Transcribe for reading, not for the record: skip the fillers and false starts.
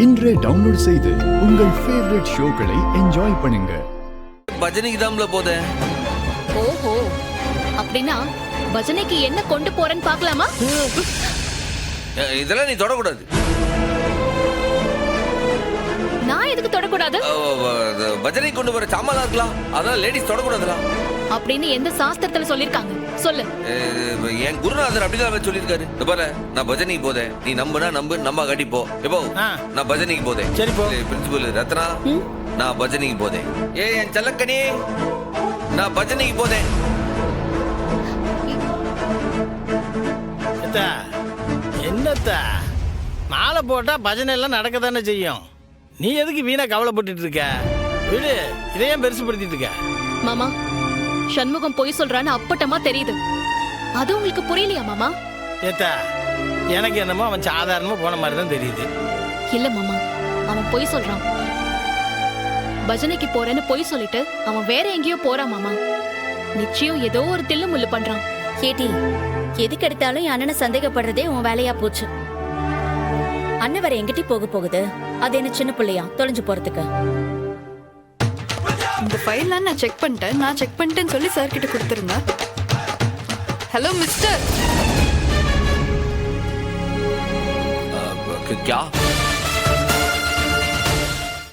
இன்றே டவுன்லோட் செய்து உங்கள் ஃபேவரட் ஷோக்களை என்ஜாய் பண்ணுங்க. பஜனைக்கு தான்ல போதே. ஓஹோ, அப்படின்னா பஜனைக்கு என்ன கொண்டு போறேன்னு பார்க்கலாமா? இதெல்லாம் நீ தொடக்கூடாது. நான் எதுக்கு தொடக்கூடாது? பஜனை கொண்டு வர சாமான் இருக்கலாம், அதான் லேடிஸ் தொடக்கூடாதுடா அப்படின்னு எந்த சாஸ்திரத்துல சொல்லிருக்காங்க சொல்லு. என் குருநாதர் அப்படிதான் சொல்லிருக்காரு. பாரு, நான் பஜனைக்கு போதேன், நீ நம்புனா நம்பு, நம்ப காட்டி போ. எப்போ நான் பஜனைக்கு போதேன். சரி போ. பிரின்சிபல் ரத்னா, நான் பஜனைக்கு போதேன். என் செல்லக்கனி, நான் பஜனைக்கு போதேன். என்னத்தா மாலை போட்டா பஜனை எல்லாம் நடக்க தானே செய்யும். நீ எதுக்கு வீணா கவலைப்பட்டு இருக்க? விடு, இதையும் பெருசுப்படுத்திட்டு இருக்க. மாமா, சண்முகம் பொய் சொல்றான்னு அப்பட்டமா தெரியுது. அது உங்களுக்கு புரியலையா மாமா? ஏத்தா, எனக்கு என்னமோ அவன் சாதாரணமா போன மாதிரி தான் தெரியுது. இல்ல மாமா, அவன் பொய் சொல்றான். பஜனைக்கு போறேன்னு பொய் சொல்லிட்டு அவன் வேற எங்கேயோ போறான் மாமா. நிச்சயம் ஏதோ ஒரு தில்லு முள்ளு பண்றான். ஏடி, எதுக்கு எடுத்தாலும் என் அண்ணனை சந்தேகப்படுறதே உன் வேலையா போச்சு. அண்ணன் வேற எங்கிட்ட போக போகுது, அது என்ன சின்ன பிள்ளையா தொலைஞ்சு போறதுக்கு? இந்த ஃபைல்லாம் நான் செக் பண்ணிட்டேன்னு சொல்லி சார் கிட்ட கொடுத்துருங்க. Hello mister. क्या